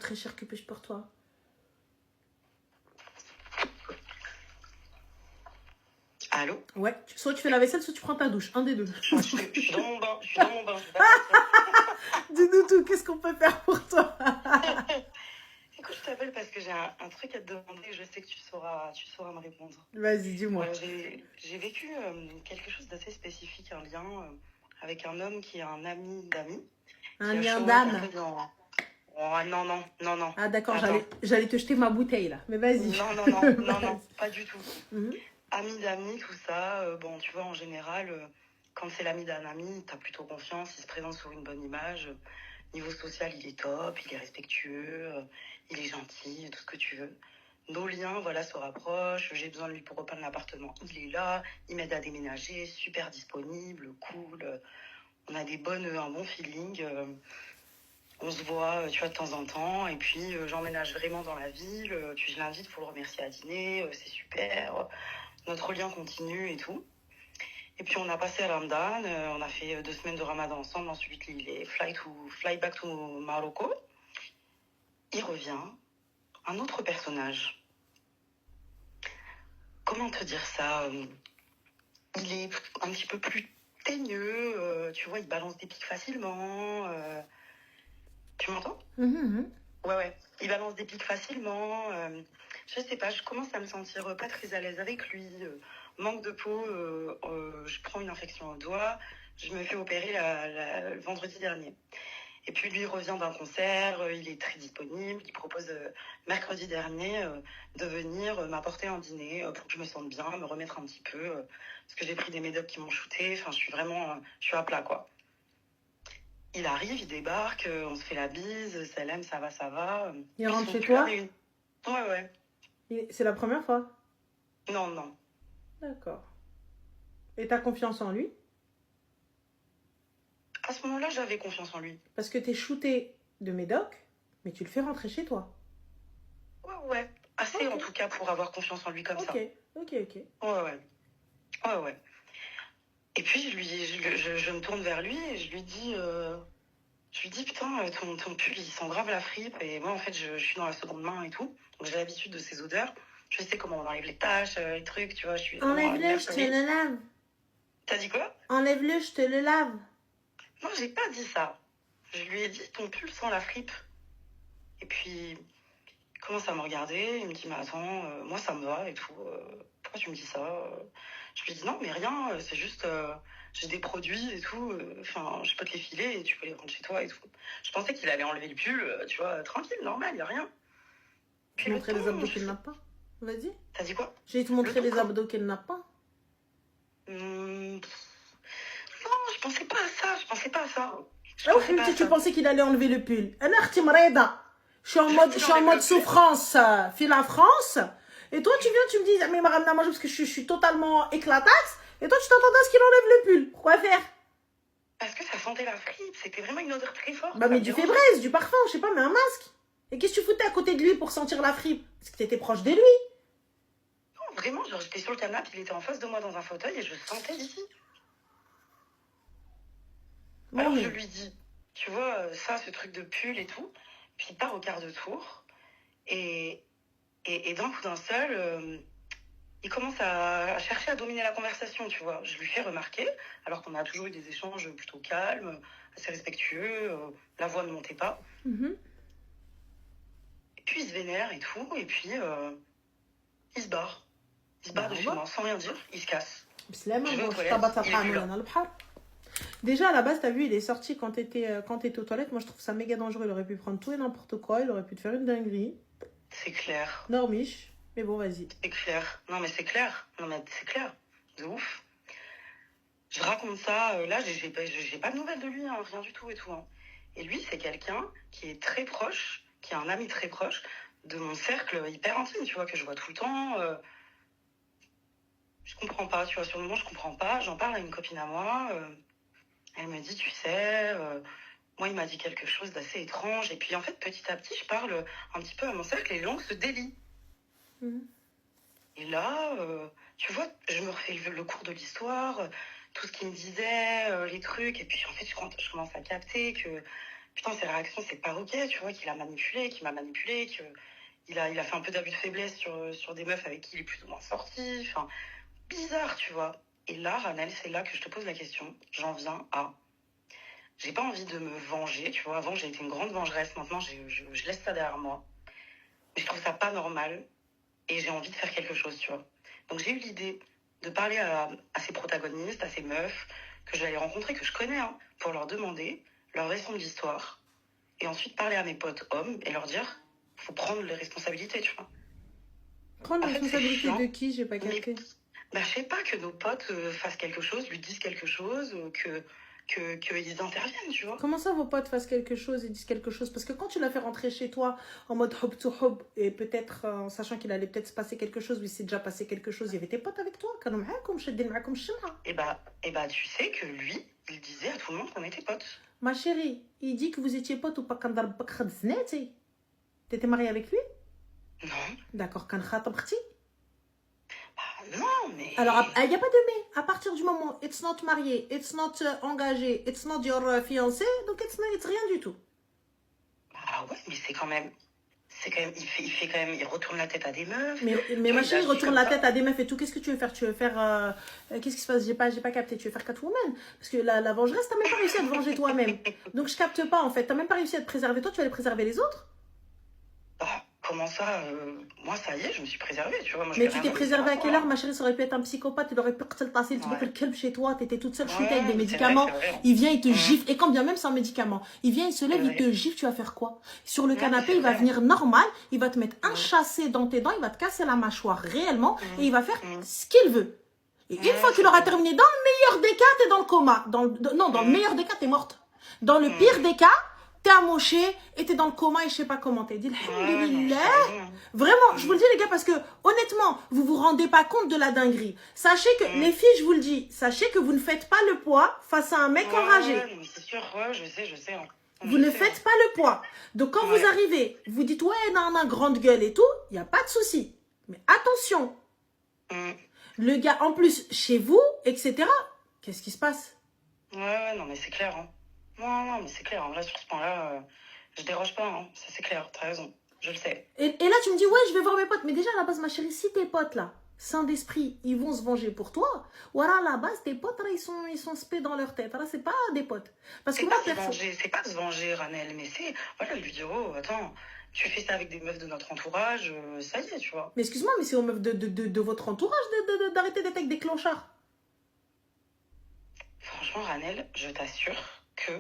rafraîchir que puis-je pour toi? Allô? Ouais, soit tu fais la vaisselle, soit tu prends ta douche. Un des deux. Je suis dans mon bain, je suis dans mon bain, je vais pas partir. Dis-nous tout, qu'est-ce qu'on peut faire pour toi? Écoute, je t'appelle parce que j'ai un truc à te demander et je sais que tu sauras me répondre. Vas-y, dis-moi. Voilà, j'ai vécu quelque chose d'assez spécifique, un lien avec un homme qui est un ami d'amis. Un qui a lien show d'âme. un peu dans... Oh, non. Ah d'accord, Attends. j'allais te jeter ma bouteille là, mais vas-y. Non, pas du tout. Mhm. Ami d'amis, tout ça, bon, tu vois, en général, quand c'est l'ami d'un ami, t'as plutôt confiance, il se présente sous une bonne image. Niveau social, il est top, il est respectueux, il est gentil, tout ce que tu veux. Nos liens, voilà, se rapprochent. J'ai besoin de lui pour repeindre l'appartement. Il est là, il m'aide à déménager, super disponible, cool. On a un bon feeling. On se voit, tu vois, de temps en temps. Et puis, j'emménage vraiment dans la ville. Puis, je l'invite pour le remercier à dîner. C'est super. Notre lien continue et tout. Et puis, on a passé à Ramadan. On a fait 2 semaines de Ramadan ensemble. Ensuite, il est fly back to Morocco. Il revient. Un autre personnage. Comment te dire ça? Il est un petit peu plus teigneux. Tu vois, il balance des pics facilement. Tu m'entends? Ouais. Il balance des pics facilement. Je sais pas, je commence à me sentir pas très à l'aise avec lui. Manque de peau. Je prends une infection au doigt. Je me fais opérer le vendredi dernier. Et puis lui revient d'un concert, il est très disponible, il propose mercredi dernier de venir m'apporter un dîner pour que je me sente bien, me remettre un petit peu, parce que j'ai pris des médocs qui m'ont shooté, enfin je suis à plat quoi. Il arrive, il débarque, on se fait la bise, salam, ça va. Il rentre chez toi? Ouais. C'est la première fois? Non. D'accord. Et t'as confiance en lui? À ce moment-là, j'avais confiance en lui. Parce que t'es shooté de médoc, mais tu le fais rentrer chez toi. Ouais. Assez en tout cas pour avoir confiance en lui comme ça. Ok. Ouais. Et puis je me tourne vers lui et je lui dis putain, ton pull il sent grave la fripe. Et moi en fait je suis dans la seconde main et tout, donc j'ai l'habitude de ces odeurs. Je sais comment on enlève les taches, les trucs, tu vois. Je suis Enlève-le, je te le lave. T'as dit quoi? Enlève-le, je te le lave. Non, j'ai pas dit ça. Je lui ai dit ton pull sent la fripe. Et puis il commence à me regarder, il me dit mais attends, moi ça me va et tout. Pourquoi tu me dis ça? Je lui dis non mais rien, c'est juste j'ai des produits et tout, enfin je peux te les filer et tu peux les prendre chez toi et tout. Je pensais qu'il allait enlever le pull, tu vois, tranquille, normal, y a rien. Puis montrer les abdos qu'elle n'a pas. Vas-y. T'as dit quoi? J'ai te montrer les abdos qu'elle n'a pas. Non, je pensais pas à ça. Tu pensais qu'il allait enlever le pull. Je suis en mode souffrance, file la France. Et toi, tu viens, tu me dis, mais Maram Namajou, parce que je suis totalement éclataxe. Et toi, tu t'attendais à ce qu'il enlève le pull. Pourquoi faire? Parce que ça sentait la fripe, c'était vraiment une odeur très forte. Bah, mais du fébraise, du parfum, je sais pas, mais un masque. Et qu'est-ce que tu foutais à côté de lui pour sentir la fripe? Parce que t'étais proche de lui. Non, vraiment, genre j'étais sur le canapé, il était en face de moi dans un fauteuil et je le sentais d'ici. Bon, alors je lui dis, tu vois, ça, ce truc de pull et tout. Puis il part au quart de tour. Et d'un coup d'un seul, il commence à chercher à dominer la conversation, tu vois. Je lui fais remarquer, alors qu'on a toujours eu des échanges plutôt calmes, assez respectueux, la voix ne montait pas. Et puis il se vénère et tout, et puis il se barre. Il se barre de chez moi, sans rien dire, il se casse. Déjà à la base, t'as vu, il est sorti quand t'étais aux toilettes. Moi je trouve ça méga dangereux. Il aurait pu prendre tout et n'importe quoi. Il aurait pu te faire une dinguerie. C'est clair. Normiche. Mais bon, vas-y. C'est clair. Non mais c'est clair. De ouf. Je raconte ça. Là, j'ai pas de nouvelles de lui, hein, rien du tout et tout. Hein. Et lui, c'est quelqu'un qui est très proche, qui est un ami très proche de mon cercle hyper intime, tu vois, que je vois tout le temps. Je comprends pas, tu vois, sur le moment, je comprends pas. J'en parle à une copine à moi. Elle me dit, tu sais, moi, il m'a dit quelque chose d'assez étrange. Et puis, en fait, petit à petit, je parle un petit peu à mon cercle et les langues se délient. Et là, tu vois, je me refais le cours de l'histoire, tout ce qu'il me disait, les trucs. Et puis, en fait, je commence à capter putain, ses réactions, c'est pas ok, tu vois, qu'il a manipulé, qu'il m'a manipulé, il a fait un peu d'abus de faiblesse sur des meufs avec qui il est plus ou moins sorti. Enfin, bizarre, tu vois. Et là, Ranel, c'est là que je te pose la question. J'en viens à... J'ai pas envie de me venger, tu vois. Avant, j'ai été une grande vengeresse. Maintenant, je laisse ça derrière moi. Mais je trouve ça pas normal. Et j'ai envie de faire quelque chose, tu vois. Donc, j'ai eu l'idée de parler à ces protagonistes, à ces meufs que j'allais rencontrer, que je connais, hein, pour leur demander leur version de l'histoire. Et ensuite, parler à mes potes hommes et leur dire, faut prendre les responsabilités, tu vois. Prendre En la fait, c'est responsabilité chiant. de qui? J'ai pas Mais capté. bah, je sais pas, que nos potes fassent quelque chose, lui disent quelque chose, qu'ils interviennent, tu vois. Comment ça, vos potes fassent quelque chose et disent quelque chose? Parce que quand tu l'as fait rentrer chez toi en mode hub to hub, et peut-être en sachant qu'il allait peut-être se passer quelque chose, oui, c'est déjà passé quelque chose, il y avait tes potes avec toi, كانوا معاكم شادين معاكم الشمعة. Et bah, tu sais que lui, il disait à tout le monde qu'on était potes. Ma chérie, il dit que vous étiez potes ou pas quand ضربك خد زناتي. T'étais mariée avec lui? Non. D'accord, كان خاطب اختي. Bah, non, mais... Alors, il n'y a pas de mais. À partir du moment, it's not marié, it's not engagé, it's not your fiancé, donc it's rien du tout. Ah ouais, mais c'est quand même... Il fait quand même... Il retourne la tête à des meufs. Mais ma chérie, retourne la tête à des meufs et tout. Qu'est-ce que tu veux faire? Tu veux faire... qu'est-ce qui se passe? J'ai pas capté. Tu veux faire Catwoman? Parce que la vengeresse, t'as même pas réussi à te venger toi-même. Donc je capte pas en fait. T'as même pas réussi à te préserver toi, tu vas aller préserver les autres? Bah, comment ça moi, ça y est, je me suis préservée, tu vois. Moi, je Mais vais tu rien t'es demander préservée à par quelle rapport heure? Ma chérie, ça aurait pu être un psychopathe. Il aurait pu te passer le Ouais. calme chez toi. T'étais toute seule, chouette Ouais, avec des c'est médicaments. vrai, c'est vrai. Il vient, il te Mhm. gifle. Et quand bien même sans médicaments, il vient, il se lève, C'est il te vrai. gifle. Tu vas faire quoi? Sur le Non, canapé, c'est il va vrai. venir normal. Il va te mettre un Mhm. chassé dans tes dents. Il va te casser la mâchoire réellement. Mhm. Et il va faire Mhm. ce qu'il veut. Et une Ouais, fois qu'il c'est aura vrai. terminé, dans le meilleur des cas, t'es dans le coma. Non, dans le Mhm. meilleur des cas, t'es morte. Dans le Mhm. pire des cas, t'es amoché et t'es dans le coma et je sais pas comment t'es. Dis, Ouais, non, alhamdoulilah. t'as raison, hein. Vraiment, je vous le dis les gars, parce que honnêtement, vous vous rendez pas compte de la dinguerie. Sachez que, les filles, je vous le dis, sachez que vous ne faites pas le poids face à un mec enragé. Ouais, non, mais c'est sûr, ouais, je sais. Hein. Vous ne faites pas le poids. Donc quand Ouais. vous arrivez, vous dites ouais, non, grande gueule et tout, il n'y a pas de souci. Mais attention, Mm. le gars, en plus, chez vous, etc., qu'est-ce qui se passe? Ouais, non, mais c'est clair. Hein. Non, mais c'est clair. Hein. Là, sur ce point-là, je déroge pas. Hein. Ça, c'est clair, t'as raison. Je le sais. Et là, tu me dis, ouais, je vais voir mes potes. Mais déjà, à la base, ma chérie, si tes potes, là, sains d'esprit, ils vont se venger pour toi, voilà, à la base, tes potes, là, ils sont spés dans leur tête. Là, c'est pas des potes. Parce que moi, C'est pas de se venger, Ranel, mais c'est... Voilà, lui dire, oh, attends, tu fais ça avec des meufs de notre entourage, ça y est, tu vois. Mais excuse-moi, mais c'est aux meufs de votre entourage d'arrêter d'être avec des clochards. Franchement, Ranel, je t'assure que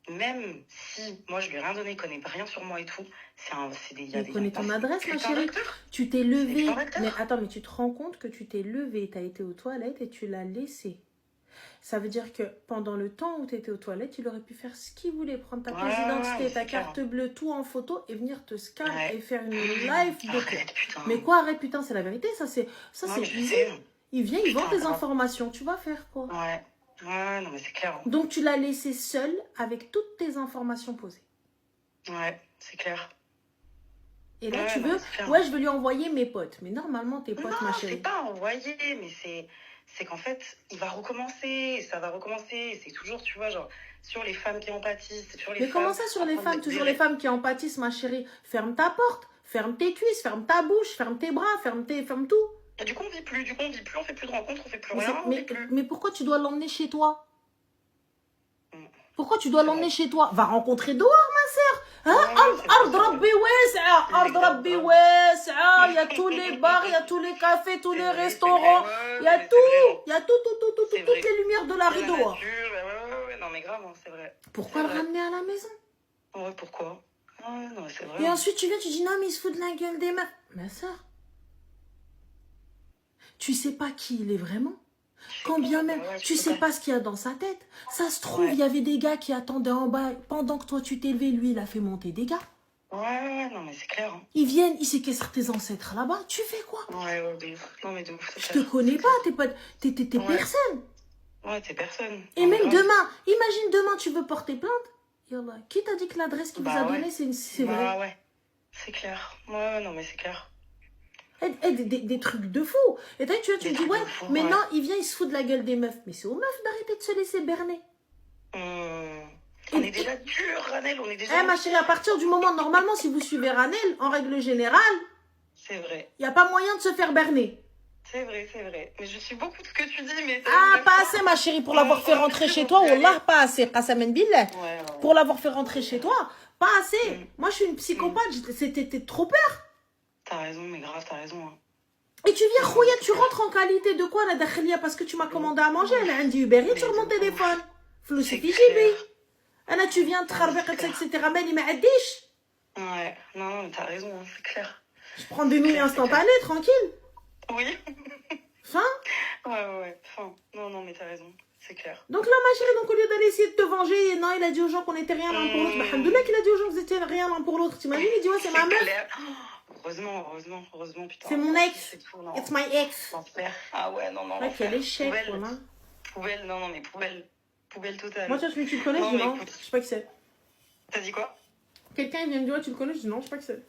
même si moi je lui ai rien donné, il connaît rien sur moi et tout, Il connaît ton adresse, ma chérie. Tu t'es levée. Mais attends, mais tu te rends compte que tu t'es levée, tu as été aux toilettes et tu l'as laissé. Ça veut dire que pendant le temps où tu étais aux toilettes, il aurait pu faire ce qu'il voulait, prendre ta pièce d'identité, ta carte bleue, tout en photo et venir te scanner et faire une live de toi. Mais quoi, arrête, putain, c'est la vérité, ça c'est easy. Il vient, il vend tes informations, tu vas faire quoi? Ouais, non mais c'est clair. Donc tu l'as laissé seul avec toutes tes informations posées. Ouais, c'est clair. Et là tu veux, ouais, je veux lui envoyer mes potes. Mais normalement tes potes, ma chérie. Non, c'est pas envoyer, mais c'est qu'en fait, il va recommencer, ça va recommencer. C'est toujours, tu vois, genre, sur les femmes qui en pâtissent, sur les mais femmes... comment ça, sur les femmes? Toujours les femmes qui en pâtissent, ma chérie. Ferme ta porte, ferme tes cuisses, ferme ta bouche, ferme tes bras, ferme tout. Et du coup, on vit plus, on fait plus de rencontres, on fait plus rien, mais pourquoi tu dois l'emmener chez toi? Pourquoi tu dois l'emmener chez toi? Va rencontrer dehors, ma sœur. Hein? Ard Rabbi wasi'a, Ard Rabbi wasi'a. Il y a tous les bars, il y a tous les cafés, tous les restaurants. Il y a tout, toutes les lumières de la rue dehors. Ouais, non mais grave, c'est vrai. Pourquoi le ramener à la maison? Ouais, pourquoi? Ouais, non, c'est vrai. Et ensuite tu viens, tu dis non, mais il se fout de la gueule des meufs. Ma sœur, tu sais pas qui il est vraiment. Quand bien même, tu sais pas ce qu'il y a dans sa tête. Ça se trouve, il y avait des gars qui attendaient en bas. Pendant que toi, tu t'es levé, lui, il a fait monter des gars. Ouais, non, mais c'est clair. Hein. Ils viennent, ils séquestrent tes ancêtres là-bas. Tu fais quoi? Ouais, de ouf. Non, mais de ouf. Je te connais pas, t'es personne. Ouais, t'es personne. Et même demain, imagine demain, tu veux porter plainte. Yallah, qui t'a dit que l'adresse qu'il vous a donnée, c'est vrai? Bah ouais, c'est clair. Ouais, non, mais c'est clair. Des trucs de fou. Et tu vois, tu me dis, ouais, maintenant, il vient, il se fout de la gueule des meufs. Mais c'est aux meufs d'arrêter de se laisser berner. On est déjà dur, Ranel, on est déjà... Eh, ma chérie, à partir du moment, normalement, si vous suivez Ranel, en règle générale, C'est vrai. il n'y a pas moyen de se faire berner. C'est vrai, c'est vrai. Mais je suis beaucoup de ce que tu dis, mais... Ah, pas assez, ma chérie, pour l'avoir fait rentrer chez toi. Wallah, pas assez. Qasamen billah. Ouais. Pour l'avoir fait rentrer chez toi, pas assez. Moi, je suis une psychopathe. T'es trop peur. T'as raison, mais grave, t'as raison. Hein. Et tu viens, Khouya, tu rentres en qualité de quoi, la Dakhilia, parce que tu m'as commandé à manger. Elle a un Uber Eats sur mon téléphone. Flou, c'est figé, lui. Anna, tu viens, etc. Mais il m'a dit. Ouais, non, t'as raison, hein, c'est clair. Je prends des nouilles instantanées, tranquille. Oui. Fin. Ouais, fin. Non, mais t'as raison, c'est clair. Donc là, ma chérie, donc au lieu d'aller essayer de te venger, non, il a dit aux gens qu'on était rien l'un pour l'autre. Bah, alhamdoulilah qu'il a dit aux gens que vous étiez rien l'un pour l'autre. T'imagines, il dit, ouais, c'est ma meuf. Clair. Heureusement, putain. C'est mon ex. Tout, non. It's my ex. Ah ouais, non. Ouais, quel échec, voilà. Poubelle, non, mais poubelle totale. Moi, tu le connais, je dis non, je sais pas qui c'est. T'as dit quoi? Quelqu'un, il vient me dire, ouais, tu le connais, je dis non, je sais pas qui c'est.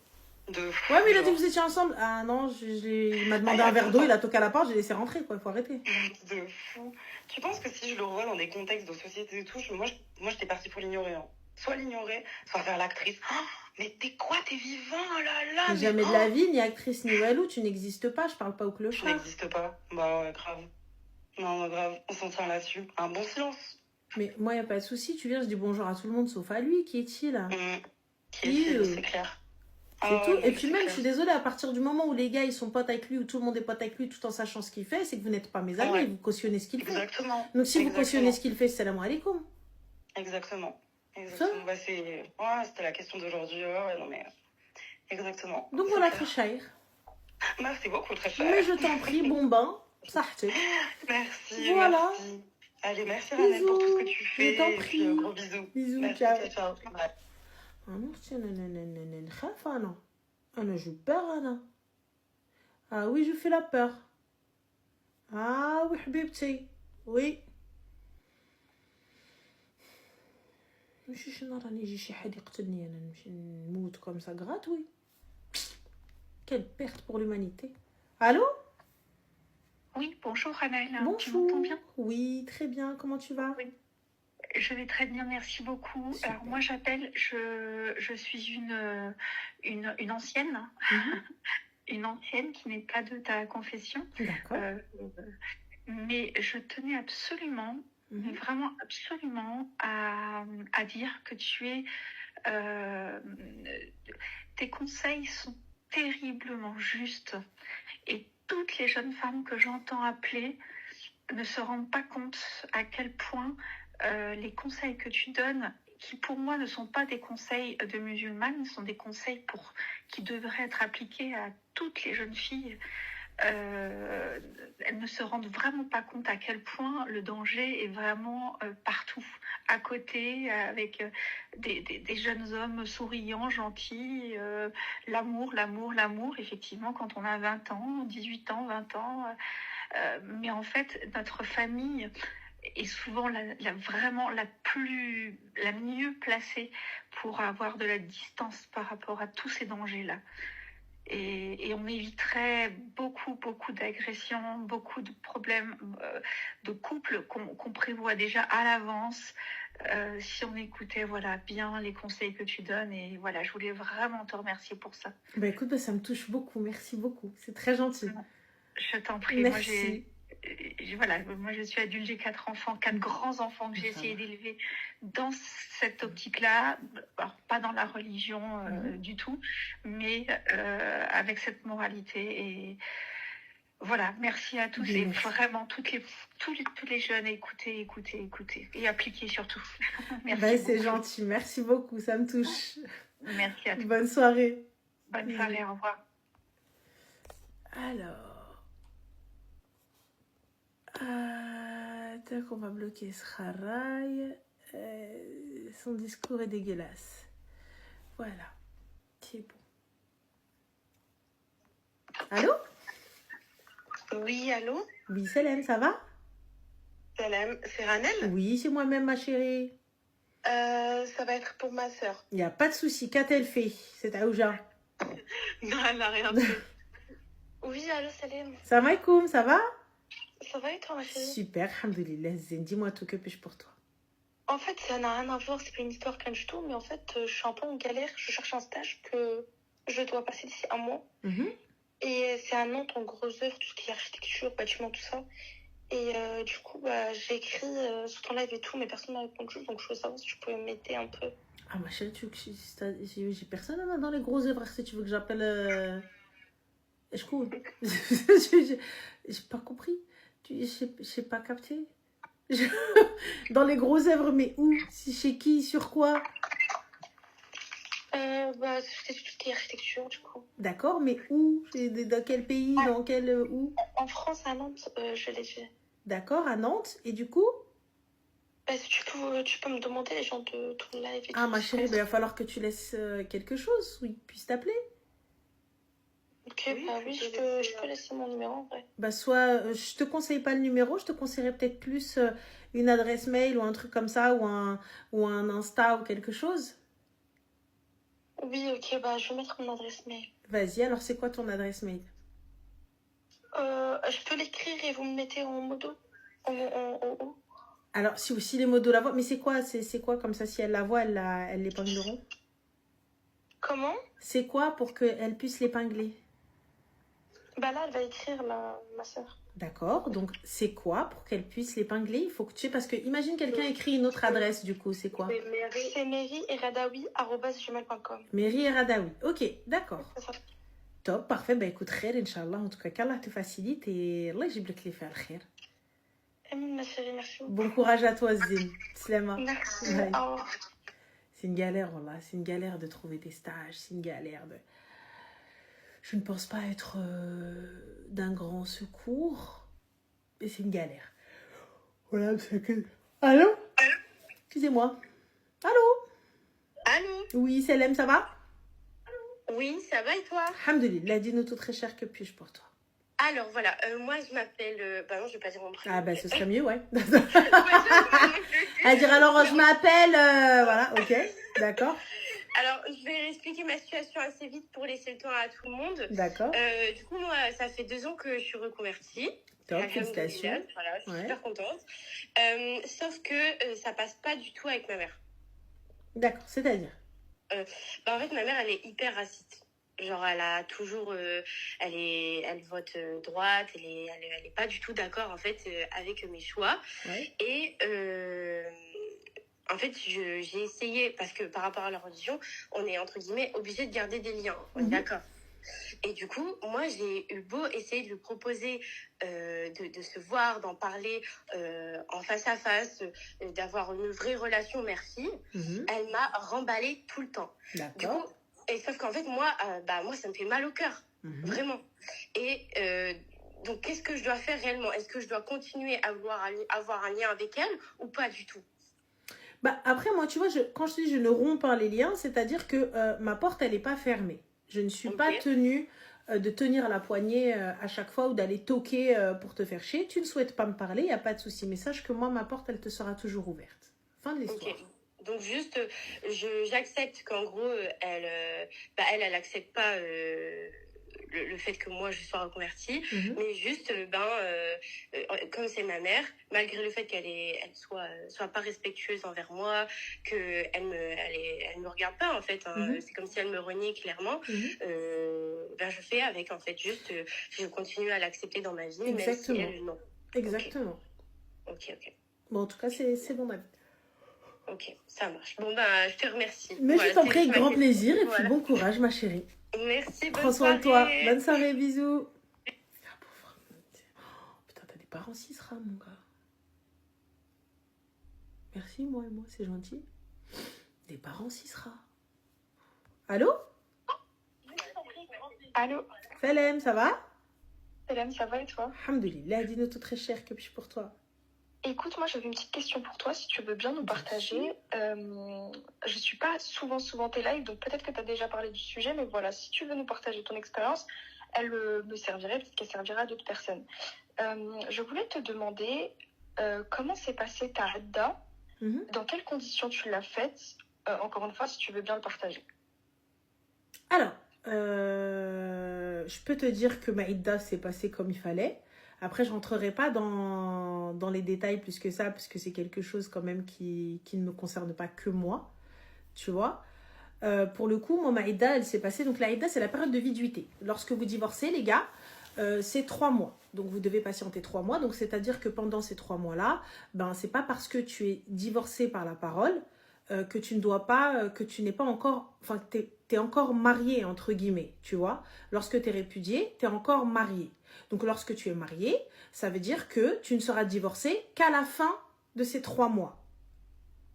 De fou. Ouais, mais il a dit que vous étiez ensemble. Ah non, il m'a demandé un verre d'eau, il a toqué à la porte, j'ai laissé rentrer, quoi, il faut arrêter. De fou. Tu penses que si je le revois dans des contextes de société et tout, moi j'étais partie pour l'ignorer. Hein. Soit l'ignorer, soit faire l'actrice. Oh, mais t'es quoi? T'es vivant, oh là là. Mais jamais de la vie, ni actrice, ni walou, tu n'existes pas, je parle pas au Je clochard. n'existe pas. Bah ouais, grave. Non, grave, on s'en tient là-dessus. Un bon silence. Mais moi, y a pas de souci, tu viens, je dis bonjour à tout le monde sauf à lui, qui est-il? Qui est c'est clair. C'est tout. Et puis même, je suis désolée, à partir du moment où les gars, ils sont potes avec lui, ou tout le monde est pote avec lui, tout en sachant ce qu'il fait, c'est que vous n'êtes pas mes amis, vous cautionnez ce qu'il fait. Exactement. Donc si vous cautionnez ce qu'il fait, salam alaikum. Exactement. Bah, c'était la question d'aujourd'hui. Ouais, non mais... Exactement. Donc voilà, très cher. Merci beaucoup, très cher. Mais je t'en prie, bon bain, sahtek. Merci, voilà. Merci. Allez, merci Ranel pour tout ce que tu fais. Je t'en prie. Et puis, gros bisous. Bisous, merci, ciao. Ouais. أنا أختي أنا نخاف أنا جو بار أنا oui je fais la peur oui حبيبتي oui ماشي شي نهار راني يجي شي حد يقتلني أنا نمشي نموت comme ça gratuit quelle perte pour l'humanité. Allô? Oui, bonjour Ranel. Bonjour. Tu m'entends bien? Oui, très bien, comment tu vas? Oui. Je vais très bien, merci beaucoup. Super. Alors moi j'appelle, je suis une ancienne, une ancienne qui n'est pas de ta confession. D'accord. Mais je tenais absolument, vraiment absolument à dire que tes conseils sont terriblement justes et toutes les jeunes femmes que j'entends appeler ne se rendent pas compte à quel point les conseils que tu donnes, qui pour moi ne sont pas des conseils de musulmanes, sont des conseils qui devraient être appliqués à toutes les jeunes filles. Elles ne se rendent vraiment pas compte à quel point le danger est vraiment partout, à côté, avec des jeunes hommes souriants, gentils, l'amour, effectivement, quand on a 20 ans, 18 ans, 20 ans. Mais en fait, notre famille est souvent vraiment la mieux placée pour avoir de la distance par rapport à tous ces dangers-là. Et on éviterait beaucoup d'agressions, beaucoup de problèmes de couple qu'on prévoit déjà à l'avance si on écoutait bien les conseils que tu donnes. Et voilà, je voulais vraiment te remercier pour ça. Bah écoute, ça me touche beaucoup, merci beaucoup, c'est très gentil. Je t'en prie. Merci. Moi je suis adulte, j'ai 4 enfants, 4 grands-enfants que j'ai essayé d'élever dans cette optique-là, alors pas dans la religion du tout, mais avec cette moralité. Et voilà, merci à tous et vraiment tous les jeunes, écoutez et appliquez surtout. Merci. C'est gentil, merci beaucoup, ça me touche. Merci à toi. Bonne soirée. Bonne soirée, au revoir. Alors, tac, on va bloquer ce haraï. Son discours est dégueulasse. Voilà, c'est bon. Allô? Oui, allô? Oui, Salam, ça va? Salam, c'est Ranel? Oui, c'est moi-même, ma chérie. Ça va être pour ma sœur. Il n'y a pas de souci. Qu'a-t-elle fait, cette Aouja? Non, elle n'a rien fait. Oui, allô, Salam. Salam alaikum, ça va? Ça va et toi, ma chérie? Super, alhamdoulilah. Zen, dis-moi tout, que puis-je pour toi? En fait, ça n'a rien à voir, c'est pas une histoire rien du tout, mais en fait, je suis un peu en galère. Je cherche un stage que je dois passer d'ici un mois. Mhm. Et c'est à Nantes, en gros œuvre, tout ce qui est architecture, bâtiment, tout ça. Et du coup, j'ai écrit sur ton live et tout, mais personne n'a répondu, donc je voulais savoir si tu pouvais m'aider un peu. Ah, ma chérie, tu veux que j'ai personne là, dans les gros œuvres, si tu veux que j'appelle. Je cours. J'ai pas compris. J'ai pas capté. Je- Dans les gros œuvres, mais où? Chez qui? Sur quoi? C'était tout ce qui est architecture, du coup. D'accord, mais où? Dans quel pays? Dans quel... où? En France, à Nantes, je l'ai fait. D'accord, à Nantes. Et du coup? Si tu peux me demander les gens de ton live et Ah, tout. ma chérie, il va falloir que tu laisses quelque chose où ils puissent t'appeler. Ok, oui, je peux laisser mon numéro en vrai. Bah, soit, je te conseille pas le numéro, je te conseillerais peut-être plus une adresse mail ou un truc comme ça, ou un Insta ou quelque chose. Oui, ok, je vais mettre mon adresse mail. Vas-y, alors c'est quoi ton adresse mail? Je peux l'écrire et vous me mettez en modo en haut. Alors, si aussi les modos la voient, mais c'est quoi comme ça, si elle la voit, elle l'épingleront? Comment? C'est quoi pour qu'elle puisse l'épingler? Là, elle va écrire ma soeur. D'accord, donc c'est quoi pour qu'elle puisse l'épingler? Il faut que tu... Parce que imagine quelqu'un écrit une autre adresse, du coup, c'est quoi? C'est mairie@gmail.com. Mairie et Radaoui. Ok, d'accord. C'est ça. Top, parfait. Bah écoute, khair, Inch'Allah. En tout cas, qu'Allah te facilite et Allah يجيب لك les faire khair. Amine, ma chérie, merci beaucoup. Bon courage à toi, Zine. Slema. Merci. Ouais. Au revoir. C'est une galère, voilà. C'est une galère de trouver des stages. C'est une galère de... Je ne pense pas être d'un grand secours. Et c'est une galère. Voilà, c'est que... Allô? Excusez-moi. Allô? Allô? Oui, Selem, ça va? Oui, ça va et toi? Alhamdulillah, dis-nous tout très cher, que puis-je pour toi? Alors voilà, moi je m'appelle... non, je vais pas dire mon prénom. Ah bah ce serait mieux, ouais. Ouais, je- À dire alors, je m'appelle... voilà, ok, d'accord. Alors, je vais expliquer ma situation assez vite pour laisser le temps à tout le monde. D'accord, Du coup, moi, ça fait 2 ans que je suis reconvertie. top, Alhamdoulilah, félicitations. voilà, je suis Ouais. super contente. Sauf que ça passe pas du tout avec ma mère. D'accord, c'est-à-dire? En fait, ma mère, elle est hyper raciste. Genre, elle a toujours, elle vote droite, elle est pas du tout d'accord en fait avec mes choix. Ouais. Et en fait, j'ai essayé parce que par rapport à la religion, on est entre guillemets obligé de garder des liens. On est Mhm. d'accord. Et du coup, moi, j'ai eu beau essayer de lui proposer de se voir, d'en parler en face à face, d'avoir une vraie relation mère-fille. Mhm. Elle m'a remballé tout le temps. Du coup, D'accord. et sauf qu'en fait, moi, ça me fait mal au cœur, Mhm. vraiment. Et donc, qu'est-ce que je dois faire réellement? Est-ce que je dois continuer à vouloir avoir un lien avec elle ou pas du tout? Bah, après, moi, tu vois, quand je dis je ne romps pas les liens, c'est-à-dire que ma porte, elle n'est pas fermée. Je ne suis Ok. pas tenue de tenir la poignée à chaque fois ou d'aller toquer pour te faire chier. Tu ne souhaites pas me parler, il n'y a pas de souci. Mais sache que moi, ma porte, elle te sera toujours ouverte. Fin de l'histoire. Ok. Donc juste, j'accepte qu'en gros, elle accepte pas le fait que moi je sois reconvertie, Mhm. mais juste, comme c'est ma mère, malgré le fait elle soit pas respectueuse envers moi, que elle me regarde pas en fait, hein, Mhm. c'est comme si elle me reniait clairement. Mhm. Je fais avec en fait, juste, je continue à l'accepter dans ma vie, Exactement. même si elle non. Exactement. Ok. Bon, en tout cas, c'est mon avis. Ok, ça marche. Bon, je te remercie. Mais Voilà, je t'en c'est prie, avec ma grand question. plaisir. Et puis, Voilà. bon courage, ma chérie. Merci, bonne Prends soin de toi. soirée. Bonne soirée, bisous. Ah, pauvre. Oh, putain, t'as des parents Sisra, mon gars. Merci, moi, c'est gentil. Des parents Sisra. Allô? Allô? Salem, ça va? Hélène, ça va et toi? Alhamdulillah, dis-nous tout très cher, que puis-je pour toi? Écoute, moi j'avais une petite question pour toi, si tu veux bien nous Bien partager. Je suis pas souvent tes lives, donc peut-être que tu as déjà parlé du sujet, mais voilà, si tu veux nous partager ton expérience, elle me servirait, peut-être qu'elle servira à d'autres personnes. Je voulais te demander comment s'est passée ta Hadda, Mhm. dans quelles conditions tu l'as faite, encore une fois, si tu veux bien le partager. Alors, je peux te dire que ma Idda s'est passée comme il fallait. Après, je rentrerai pas dans dans les détails plus que ça, parce que c'est quelque chose quand même qui ne me concerne pas que moi, tu vois. Pour le coup, moi, ma Idda, elle s'est passée. Donc, la Idda, c'est la période de viduité. Lorsque vous divorcez, les gars, c'est 3 mois. Donc, vous devez patienter 3 mois. Donc, c'est-à-dire que pendant ces 3 mois-là, ben, c'est pas parce que tu es divorcé par la parole que tu ne dois pas, que tu n'es pas encore, enfin, t'es encore marié, entre guillemets, tu vois. Lorsque tu es répudié, tu es encore marié. Donc, lorsque tu es marié, ça veut dire que tu ne seras divorcé qu'à la fin de ces 3 mois.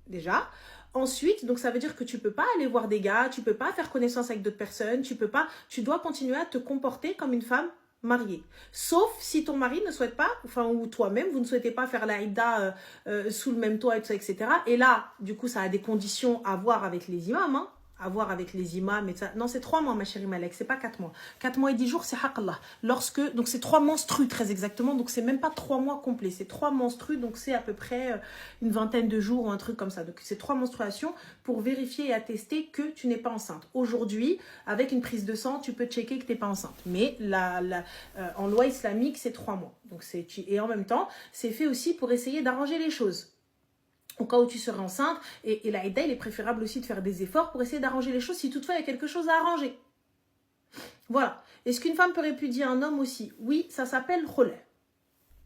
Déjà. Ensuite, donc ça veut dire que tu peux pas aller voir des gars, tu peux pas faire connaissance avec d'autres personnes, tu dois continuer à te comporter comme une femme mariée. Sauf si ton mari ne souhaite pas, enfin, ou toi-même, vous ne souhaitez pas faire la Idda sous le même toit, et tout ça, etc. Et là, du coup, ça a des conditions à voir avec les imams, hein. À voir avec les imams et ça. Non, c'est 3 mois, ma chérie Malek, c'est pas 4 mois. 4 mois et 10 jours, c'est haqallah. Donc c'est 3 menstrues, très exactement. Donc c'est même pas 3 mois complets. C'est 3 menstrues, donc c'est à peu près une vingtaine de jours ou un truc comme ça. Donc c'est 3 menstruations pour vérifier et attester que tu n'es pas enceinte. Aujourd'hui, avec une prise de sang, tu peux checker que tu n'es pas enceinte. Mais en loi islamique, c'est 3 mois. Donc et en même temps, c'est fait aussi pour essayer d'arranger les choses. Au cas où tu serais enceinte, et la Idda, il est préférable aussi de faire des efforts pour essayer d'arranger les choses si toutefois il y a quelque chose à arranger. Voilà. Est-ce qu'une femme peut répudier un homme aussi? Oui, ça s'appelle khul'.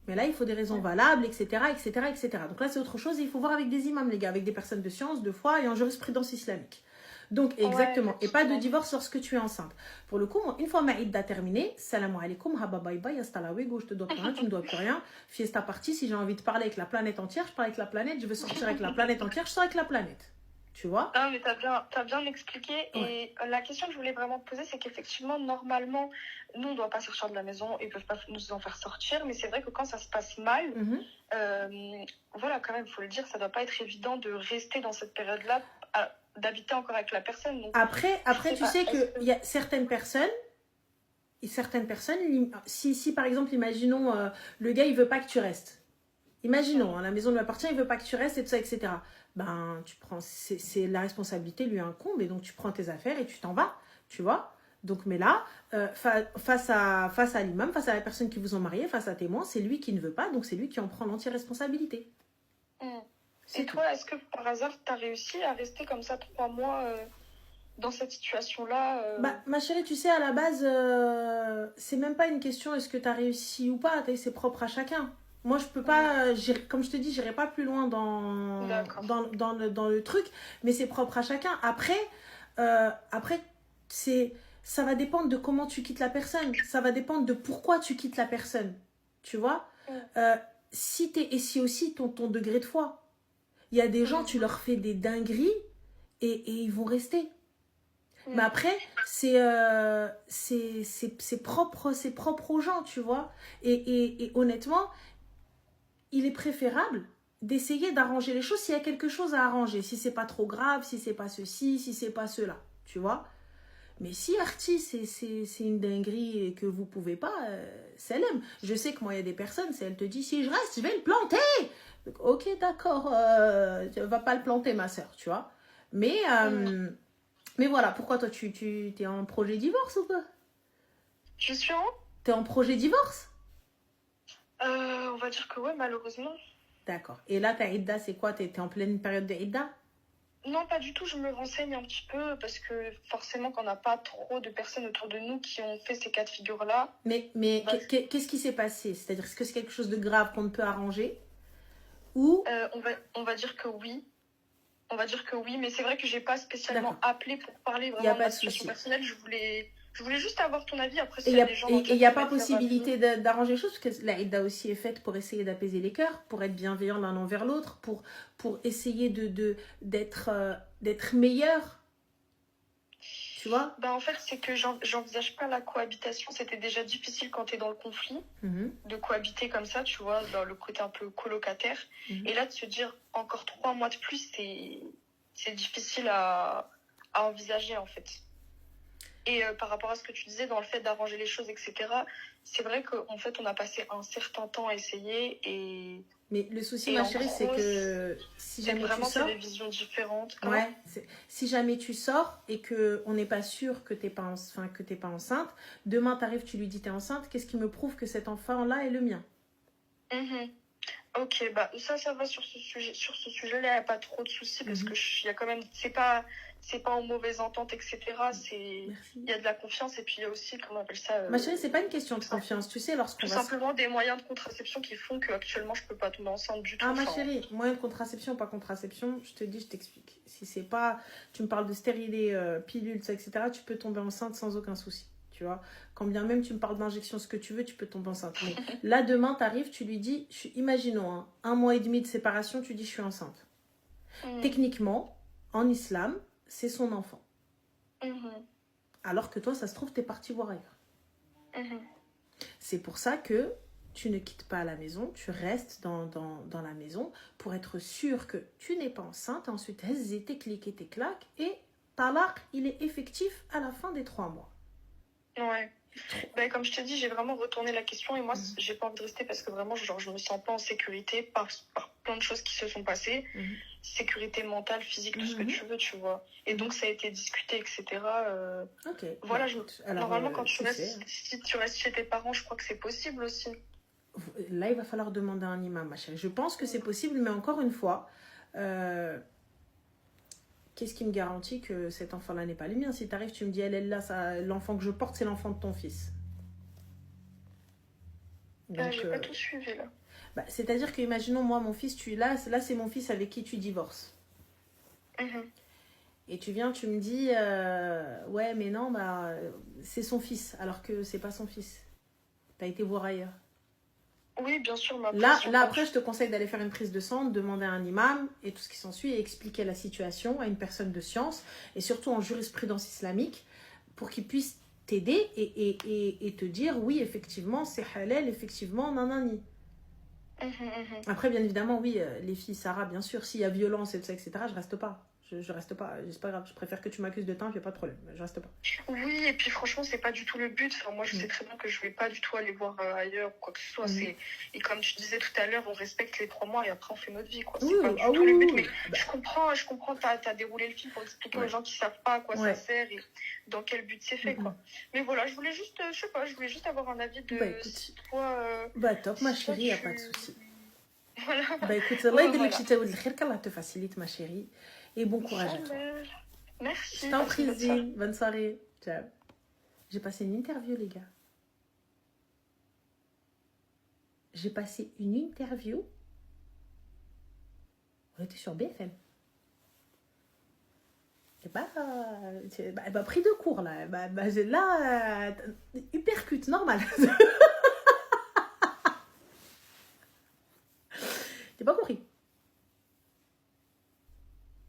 Mais là, il faut des raisons valables, etc., etc., etc. Donc là, c'est autre chose. Il faut voir avec des imams, les gars, avec des personnes de science, de foi et en jurisprudence islamique. Donc, exactement. Ouais, Et pas de divorce lorsque tu es enceinte. Pour le coup, moi, une fois ma idda terminée, salam alaikum, haba bye bye, hasta la wego, je te dois plus rien, tu ne me dois plus rien. Fiesta partie, si j'ai envie de parler avec la planète entière, je parle avec la planète, je veux sortir avec la planète entière, je sors avec la planète. Tu vois? Non, mais t'as bien expliqué. Ouais. Et la question que je voulais vraiment te poser, c'est qu'effectivement, normalement, nous, on ne doit pas sortir de la maison, ils ne peuvent pas nous en faire sortir. Mais c'est vrai que quand ça se passe mal, voilà, quand même, il faut le dire, ça ne doit pas être évident de rester dans cette période-là, d'habiter encore avec la personne. Donc, après tu sais qu'il y a certaines personnes, si par exemple, imaginons, le gars, il veut pas que tu restes. Imaginons, la maison lui appartient, il veut pas que tu restes, et tout ça, etc. Ben, tu prends, c'est la responsabilité lui incombe, et donc tu prends tes affaires et tu t'en vas, tu vois. Donc, mais là, face à l'imam, face à la personne qui vous ont marié, face à témoin, c'est lui qui ne veut pas, donc c'est lui qui en prend l'entière responsabilité. Et toi, est-ce que par hasard, tu as réussi à rester comme ça 3 mois dans cette situation-là Bah, ma chérie, tu sais, à la base, c'est même pas une question est-ce que tu as réussi ou pas, c'est propre à chacun. Moi, je peux pas, comme je te dis, j'irai pas plus loin dans le truc, mais c'est propre à chacun. Après ça va dépendre de comment tu quittes la personne. Ça va dépendre de pourquoi tu quittes la personne. Tu vois? Et si aussi ton degré de foi. Il y a des gens, tu leur fais des dingueries et ils vont rester. Mais après, c'est propre aux gens, tu vois. Et honnêtement, il est préférable d'essayer d'arranger les choses s'il y a quelque chose à arranger. Si c'est pas trop grave, si c'est pas ceci, si c'est pas cela, tu vois. Mais si Arti, c'est une dinguerie et que vous pouvez pas, c'est l'aime. Je sais que moi, il y a des personnes, si elle te dit, si je reste, je vais le planter. Donc, ok, d'accord, tu vas pas le planter, ma soeur, tu vois. Mais voilà, pourquoi toi, tu es en projet divorce ou pas? Je suis en... T'es en projet divorce? On va dire que ouais, malheureusement. D'accord. Et là, ta Idda, c'est quoi? T'es en pleine période de Idda? Non, pas du tout. Je me renseigne un petit peu parce que forcément, qu'on n'a pas trop de personnes autour de nous qui ont fait ces cas de figure-là. Mais qu'est-ce qui s'est passé? C'est-à-dire, est-ce que c'est quelque chose de grave qu'on ne peut arranger? Ou on va dire que oui. On va dire que oui, mais c'est vrai que j'ai pas spécialement appelé pour parler vraiment de ma situation personnelle. Je voulais juste avoir ton avis. Après, s'il y a des gens... Et il n'y a pas possibilité d'arranger les choses, parce que la Idda aussi est faite pour essayer d'apaiser les cœurs, pour être bienveillant l'un envers l'autre, pour essayer d'être meilleur. Tu vois? En fait, c'est que j'envisage pas la cohabitation. C'était déjà difficile quand tu es dans le conflit de cohabiter comme ça, tu vois, dans le côté un peu colocataire. Et là, de se dire encore 3 mois de plus, c'est difficile à envisager, en fait. Et par rapport à ce que tu disais, dans le fait d'arranger les choses, etc., c'est vrai qu'en fait, on a passé un certain temps à essayer. Mais le souci, ma chérie, c'est que si jamais tu sors... c'est des visions différentes. Ouais, si jamais tu sors et qu'on n'est pas sûr que tu n'es pas enceinte, demain, tu arrives, tu lui dis tu es enceinte, qu'est-ce qui me prouve que cet enfant-là est le mien? Ok, bah ça va sur ce sujet. Sur ce sujet-là, il n'y a pas trop de soucis parce que il y a quand même, c'est pas en mauvaise entente, etc. Il Merci. y a de la confiance et puis il y a aussi, comment on appelle ça, Ma chérie, c'est pas une question de confiance. Tu sais, lorsqu'on tout va... simplement des moyens de contraception qui font que actuellement je peux pas tomber enceinte du tout. Ah, ma Enfin, chérie, moyen de contraception, pas contraception, je te dis, je t'explique. Si c'est pas... Tu me parles de stérilet, pilules, ça, etc., tu peux tomber enceinte sans aucun souci. Tu vois, quand bien même tu me parles d'injection, ce que tu veux, tu peux tomber enceinte. Mais là, demain, t'arrives, tu lui dis, imaginons, hein, 1 mois et demi de séparation, tu dis, je suis enceinte. Techniquement, en islam, c'est son enfant. Alors que toi, ça se trouve, t'es parti voir ailleurs. C'est pour ça que tu ne quittes pas la maison, tu restes dans la maison pour être sûr que tu n'es pas enceinte. Ensuite, tes clics et tes claques. Et talaq, il est effectif à la fin des 3 mois. Ouais. Ben, comme je te dis, j'ai vraiment retourné la question et moi, j'ai pas envie de rester parce que vraiment, genre, je me sens pas en sécurité par plein de choses qui se sont passées. Sécurité mentale, physique, tout ce que tu veux, tu vois. Et donc, ça a été discuté, etc. Ok. Voilà, Alors, normalement, quand tu restes, si tu restes chez tes parents, je crois que c'est possible aussi. Là, il va falloir demander à un imam, ma chérie. Je pense que c'est possible, mais encore une fois, qu'est-ce qui me garantit que cet enfant-là n'est pas le mien? Si tu arrives, tu me dis, elle est là, l'enfant que je porte, c'est l'enfant de ton fils. J'ai pas tout suivi, là. Bah, c'est-à-dire que, imaginons, moi, mon fils, là c'est mon fils avec qui tu divorces. Et tu viens, tu me dis, ouais, mais non, bah, c'est son fils, alors que c'est pas son fils. T'as été voir ailleurs. Oui, bien sûr. Là, après, je te conseille d'aller faire une prise de sang, de demander à un imam et tout ce qui s'ensuit et expliquer la situation à une personne de science et surtout en jurisprudence islamique pour qu'il puisse t'aider et te dire oui, effectivement, c'est halal, effectivement, nanani. Après, bien évidemment, oui, les filles, Sarah, bien sûr, s'il y a violence et tout ça, etc., je reste pas. Je reste pas, c'est pas grave, je préfère que tu m'accuses de teint, il n'y a pas de problème, je reste pas. Oui, et puis franchement, c'est pas du tout le but. Enfin, moi, je sais très bien que je vais pas du tout aller voir ailleurs ou quoi que ce soit. Et comme tu disais tout à l'heure, on respecte les 3 mois et après on fait notre vie, quoi. C'est pas du tout le but, mais je comprends, t'as déroulé le film pour expliquer aux gens qui savent pas à quoi ça sert et dans quel but c'est fait, quoi. Mais voilà, je voulais juste, je sais pas, je voulais juste avoir un avis de si toi... top, ma chérie, il n'y a pas de souci. Voilà. Bah écoute, Allah يدير لك شي تاول الخير, qu'Allah te facilite, ma chérie. Et bon courage à toi. Merci. Je t'en prie, Zine. Bonne soirée. Ciao. J'ai passé une interview, les gars. J'ai passé une interview. On était sur BFM. Et bah, elle m'a pris de court, là. Là, hypercute, normal. T'as pas compris.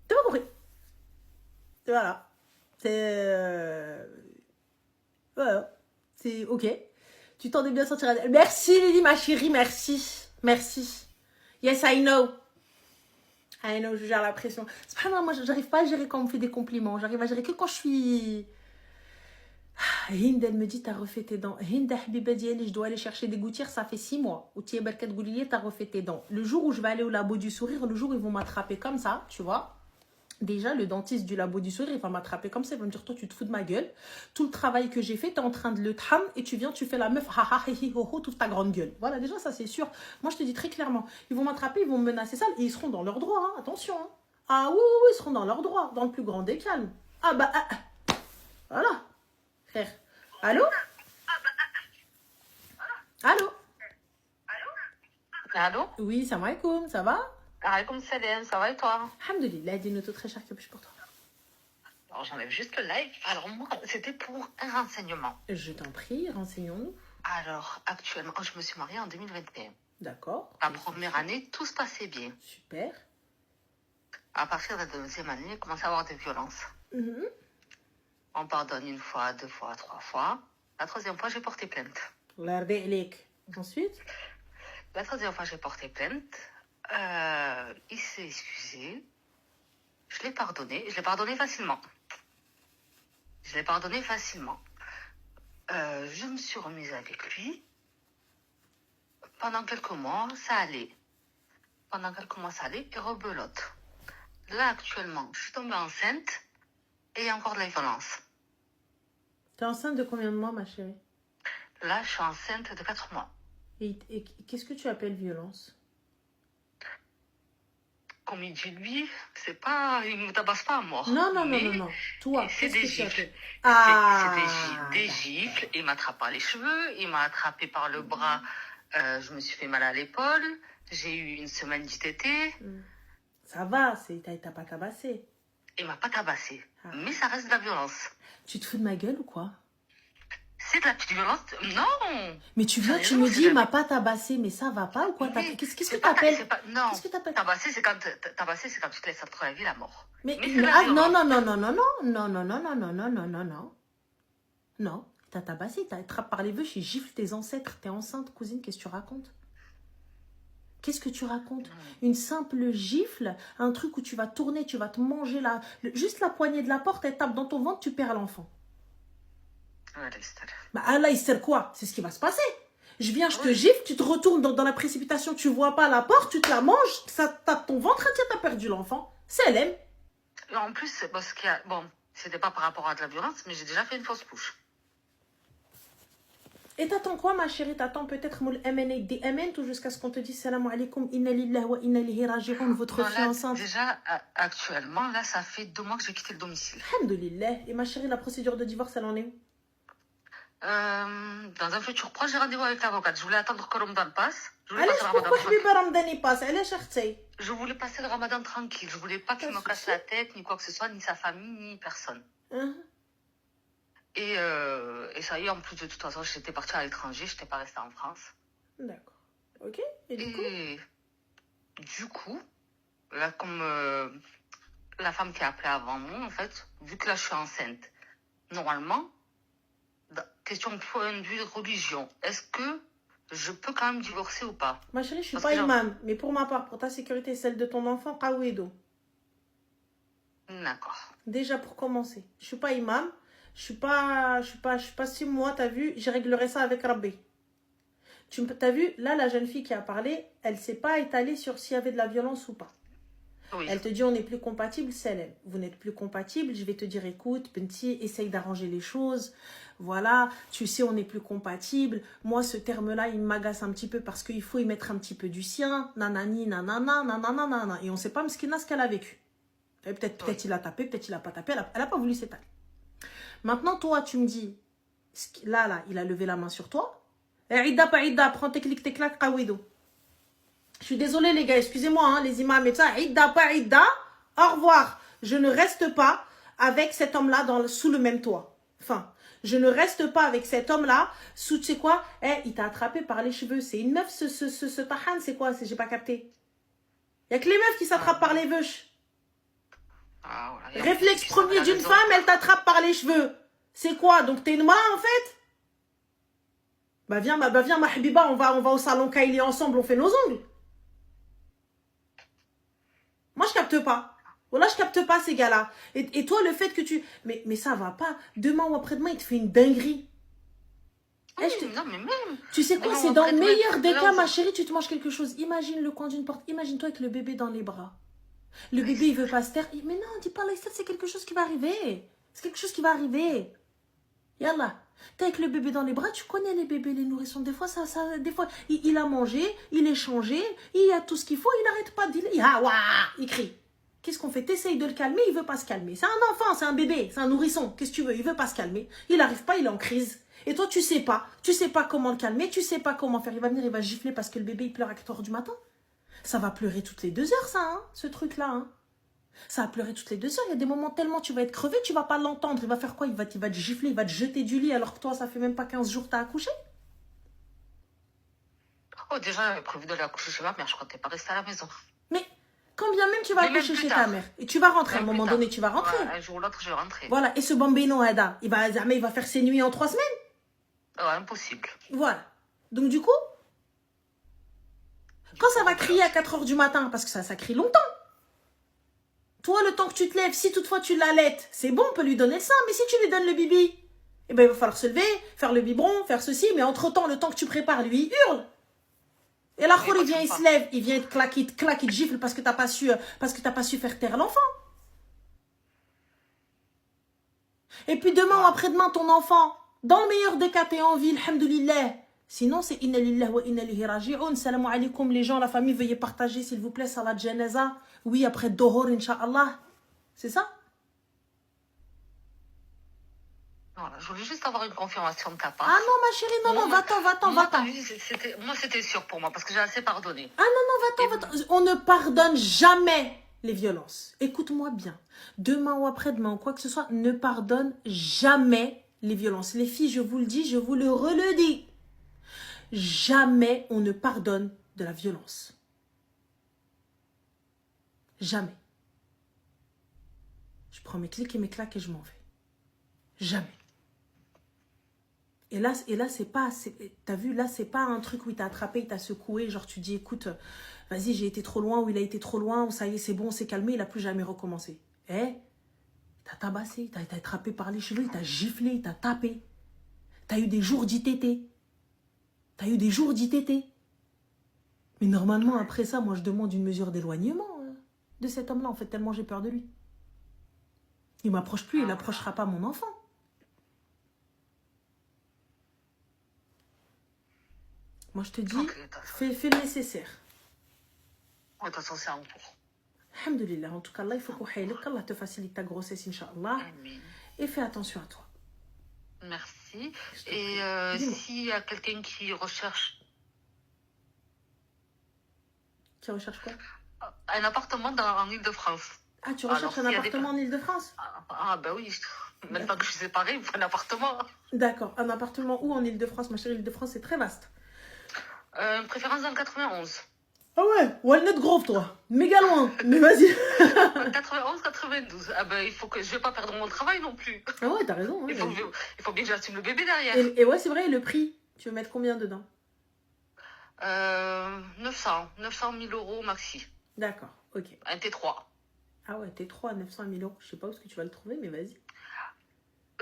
T'as pas compris. Voilà. Voilà. C'est ok. Tu t'en es bien sorti. Merci, Lily, ma chérie. Merci. Merci. Yes, I know. I know, je gère la pression. C'est pas moi, j'arrive pas à gérer quand on me fait des compliments. J'arrive à gérer que quand je suis... Hind, elle me dit, t'as refait tes dents. Hind, habiba diali, je dois aller chercher des gouttières, ça fait 6 mois. Ou tiens, barkat goulier, t'as refait tes dents. Le jour où je vais aller au labo du sourire, le jour où ils vont m'attraper comme ça, tu vois. Déjà, le dentiste du labo du sourire, il va m'attraper comme ça. Il va me dire, toi, tu te fous de ma gueule. Tout le travail que j'ai fait, t'es en train de le tram et tu viens, tu fais la meuf, ha ha, hi hi, ho ho, toute ta grande gueule. Voilà, déjà, ça, c'est sûr. Moi, je te dis très clairement, ils vont m'attraper, ils vont me menacer ça et ils seront dans leur droit, hein. Attention, hein. Ah oui, oui, ils seront dans leur droit, dans le plus grand des calmes. Ah bah, voilà, frère. Allô? Allô? Allô? Oui, salam alaikum, ça va? Alaikum salam, ça va et toi? Alhamdoulilah, dis-nous tout très cher que je pour toi. Alors j'enlève juste le live. Alors moi, c'était pour un renseignement. Je t'en prie, renseignons-nous. Alors actuellement, je me suis mariée en 2021. D'accord. La première année, tout se passait bien. Super. À partir de la deuxième année, il commence à avoir des violences. On pardonne 1 fois, 2 fois, 3 fois. La troisième fois, j'ai porté plainte. Ensuite? La troisième fois, j'ai porté plainte. Il s'est excusé. Je l'ai pardonné. Je l'ai pardonné facilement. Je me suis remise avec lui. Pendant quelques mois, ça allait. Et rebelote. Là, actuellement, je suis tombée enceinte et il y a encore de la violence. T'es enceinte de combien de mois, ma chérie? Là, je suis enceinte de 4 mois. Et qu'est-ce que tu appelles violence? comme il dit lui, c'est pas, il me tabasse pas à mort. Non, non, non, Mais non, non. Toi, c'est qu'est-ce des que tu as gifles. fait? C'est des gifles. Il m'attrape par les cheveux, il m'a attrapé par le bras. Je me suis fait mal à l'épaule. J'ai eu une semaine d'ITT. Ça va, t'as pas tabassé. Il m'a pas tabassé. Ah. Mais ça reste de la violence. Tu te fous de ma gueule ou quoi? C'est de la petite violence? Non! Mais tu viens, tu Sérieusement, me c'est dis, de il la- m'a pas tabassé, mais ça va pas ou quoi? Oui, Qu'est-ce que c'est pas ta- t'appelles? c'est pas- Non. Qu'est-ce que t'appelles? Tabasser, c'est quand tu te laisses entre la vie et la mort. Mais c'est de la ah, non, violence. non, non, non, non, non, non, non, non, non, non, non, non, non. Non, t'as tabassé, t'as attrapé par les vœux, je gifle tes ancêtres, t'es enceinte, cousine, qu'est-ce que tu racontes? Qu'est-ce que tu racontes? Une simple gifle, un truc où tu vas tourner, tu vas te manger juste la poignée de la porte, elle tape dans ton ventre, tu perds l'enfant. Bah Allah, il sert quoi? C'est ce qui va se passer. Je viens, je te gifle, tu te retournes dans la précipitation, tu vois pas la porte, tu te la manges, ça tape ton ventre, tiens, t'as perdu l'enfant. C'est l'aime. En plus, c'est parce qu'il y a... Bon, c'était pas par rapport à de la violence, mais j'ai déjà fait une fausse couche. Et t'attends quoi, ma chérie? T'attends peut-être moul MNA des MN tout jusqu'à ce qu'on te dise salam alaikum, inna lillahi wa inna ilayhi raji'un, votre Non, fille là, enceinte. déjà, actuellement, là, ça fait 2 mois que j'ai quitté le domicile. Alhamdoulilah. Et ma chérie, la procédure de divorce, elle en est où? Dans un futur proche, j'ai rendez-vous avec l'avocate. Je voulais attendre que Ramadan passe. Allez, pourquoi Habiba Ramadan y passe? Elle est chertée. Je voulais passer le Ramadan tranquille. Je voulais pas qu'il me casse la tête, ni quoi que ce soit, ni sa famille, ni personne. Et ça y est, en plus de toute façon, j'étais partie à l'étranger, j'étais pas restée en France. D'accord. Ok. Et du coup, là, comme la femme qui a appelé avant moi, en fait, vu que là, je suis enceinte, normalement, question de point de vue de religion, est-ce que je peux quand même divorcer ou pas? Ma chérie, je suis Parce pas que imam, mais pour ma part, pour ta sécurité et celle de ton enfant, qawido. D'accord. Déjà pour commencer, je suis pas imam, je suis pas 6 mois, t'as vu, je réglerai ça avec Rabbi. T'as vu, là, la jeune fille qui a parlé, elle s'est pas étalée sur s'il y avait de la violence ou pas. Oui. Elle te dit on n'est plus compatible, c'est elle. Vous n'êtes plus compatible, je vais te dire écoute, Penti, essaye d'arranger les choses. Voilà, tu sais, on n'est plus compatible. Moi, ce terme-là, il m'agace un petit peu parce qu'il faut y mettre un petit peu du sien. Nanani, nanana, nanana, nanana. Et on ne sait pas ce qu'elle a vécu. Peut-être il a tapé, peut-être il n'a pas tapé. Elle n'a pas voulu s'étaler. Maintenant, toi, tu me dis, là, il a levé la main sur toi. Aïda, pas Aïda, prends tes clics, tes claques, kawido. Je suis désolée, les gars, excusez-moi, hein, les imams et ça. Aïda, pas Aïda, au revoir. Je ne reste pas avec cet homme-là sous le même toit. Enfin, je ne reste pas avec cet homme-là sous, tu sais quoi, il t'a attrapé par les cheveux. C'est une meuf, ce tahan, c'est quoi? J'ai pas capté. Il n'y a que les meufs qui s'attrapent par les veuches. Ah, voilà. Réflexe premier d'une femme, elle t'attrape par les cheveux. C'est quoi? Donc t'es une main en fait? Bah viens ma habiba, on va au salon Kylie ensemble, on fait nos ongles. Moi je capte pas. Voilà, je capte pas ces gars-là. Et toi, le fait que tu... Mais ça va pas. Demain ou après-demain, il te fait une dinguerie. Oui, non, mais même. Tu sais quoi, Non, c'est dans le après-demain, meilleur des là, cas, ma chérie, tu te manges quelque chose. Imagine le coin d'une porte. Imagine-toi avec le bébé dans les bras. Le bébé, il veut pas se taire. Mais non, dis pas là, c'est quelque chose qui va arriver. C'est quelque chose qui va arriver. Yallah. T'es avec le bébé dans les bras, tu connais les bébés, les nourrissons. Des fois, des fois il a mangé, il est changé, il a tout ce qu'il faut, il n'arrête pas de dire. Il crie. Qu'est-ce qu'on fait? T'essayes de le calmer, il veut pas se calmer. C'est un enfant, c'est un bébé, c'est un nourrisson. Qu'est-ce que tu veux? Il veut pas se calmer. Il n'arrive pas, il est en crise. Et toi, tu sais pas comment le calmer, tu sais pas comment faire. Il va venir, il va gifler parce que le bébé, il pleure à 4 h du matin. Ça va pleurer toutes les 2 heures, ça, hein, ce truc-là, hein. Ça va pleurer toutes les 2 heures. Il y a des moments tellement tu vas être crevé, tu vas pas l'entendre. Il va faire quoi? Il va te gifler, il va te jeter du lit alors que toi, ça fait même pas 15 jours que t'as accouché. Oh, déjà, j'avais prévu d'aller accoucher chez ma mère. Je crois que t'es pas restée à la maison. Mais quand bien même tu vas Mais accoucher même chez plus ta tard. mère. Et tu vas rentrer, à un Même moment plus tard. donné, tu vas rentrer. Ouais, un jour ou l'autre, je vais rentrer. Voilà. Et ce bambino, Ada, il va faire ses nuits en 3 semaines. Ouais, impossible. Voilà. Donc du coup, quand ça va crier à 4 h du matin, parce que ça crie longtemps. Toi, le temps que tu te lèves, si toutefois tu l'allaites, c'est bon, on peut lui donner le sein. Mais si tu lui donnes le bibi, eh ben, il va falloir se lever, faire le biberon, faire ceci. Mais entre-temps, le temps que tu prépares, lui, il hurle. Et là, il vient, il se lève, il vient, il te gifle parce que t'as pas su faire taire l'enfant. Et puis demain ou après-demain, ton enfant, dans le meilleur des cas, t'es en ville, alhamdoulilah, Sinon, c'est inna lillahi wa inna ilayhi raji'un. Salam alaikum, les gens, la famille, veuillez partager, s'il vous plaît, salat janaza. Oui, après Dohor, Inch'Allah. C'est ça? Voilà, je voulais juste avoir une confirmation de ta part. Ah non, ma chérie, non, non, va-t'en, va-t'en, Moi, va-t'en. moi, c'était sûr pour moi, parce que j'ai assez pardonné. Ah non, non, va-t'en, va-t'en. On ne pardonne jamais les violences. Écoute-moi bien. Demain ou après-demain ou quoi que ce soit, ne pardonne jamais les violences. Les filles, je vous le dis, je vous le redis. Jamais on ne pardonne de la violence. Jamais. Je prends mes clics et mes claques et je m'en vais. Jamais. Et là c'est pas... T'as vu, là, c'est pas un truc où il t'a attrapé, il t'a secoué, genre tu dis, écoute, vas-y, j'ai été trop loin, ou il a été trop loin, ou ça y est, c'est bon, on s'est calmé, il a plus jamais recommencé. Eh, t'as tabassé, t'as été attrapé par les cheveux, il t'a giflé, il t'a tapé. T'as eu des jours d'ITT. T'as eu des jours d'ITT. Mais normalement, après ça, moi, je demande une mesure d'éloignement de cet homme-là, en fait, tellement j'ai peur de lui. Il m'approche plus, il n'approchera pas mon enfant. Moi, je te dis, Ok, fais le nécessaire. Ouais, de toute façon, c'est en cours. Alhamdulillah, en tout cas, Allah, il faut qu'Allah te facilite ta grossesse, Inch'Allah. Amen. Et fais attention à toi. Merci. Je t'en Et prie. Dis-moi. s'il y a quelqu'un qui recherche Tu recherches quoi? un appartement en Ile-de-France. Ah, tu recherches Alors, un s'il y a appartement en Ile-de-France? bah oui, maintenant que je suis séparée, il me faut un appartement. D'accord. Un appartement où en Ile-de-France? Ma chérie, Ile-de-France, c'est très vaste. Une préférence dans le 91. Ah ouais, Walnut Grove, toi. Méga loin. Mais vas-y. 91, 92. Ah ben, il faut que je vais pas perdre mon travail non plus. Ah ouais, t'as raison. Ouais, Il faut, vas-y. il faut bien que j'assume le bébé derrière. Et ouais, c'est vrai, et le prix, tu veux mettre combien dedans? 900 000 euros maxi. D'accord, ok. Un T3. Ah ouais, T3 à 900 000 euros. Je sais pas où est-ce que tu vas le trouver, mais vas-y.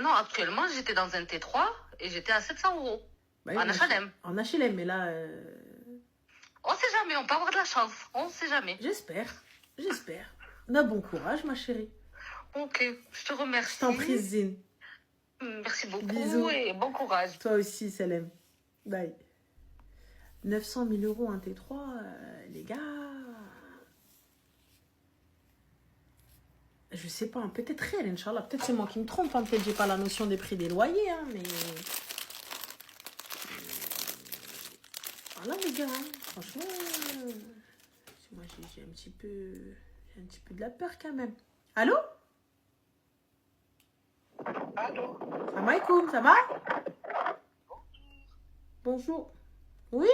Non, actuellement, j'étais dans un T3 et j'étais à 700 euros. Bah, En HLM. En HLM, mais là, On sait jamais, on peut avoir de la chance. On sait jamais. j'espère. J'espère. On a bon courage, ma chérie. Ok, je te remercie. Je t'en prie, Zine. Merci beaucoup Bisous. et bon courage. Toi aussi, Salem. Bye. 900 000 euros un T3, les gars. Je sais pas, peut-être réel, Inch'Allah. Peut-être c'est moi qui me trompe. Hein. Peut-être j'ai pas la notion des prix des loyers, hein, mais... Voilà, les gars. Hein. Franchement, moi, j'ai un petit peu de la peur, quand même. Allô? Allô? Salam alaikum, ça va? Bonjour. Oui?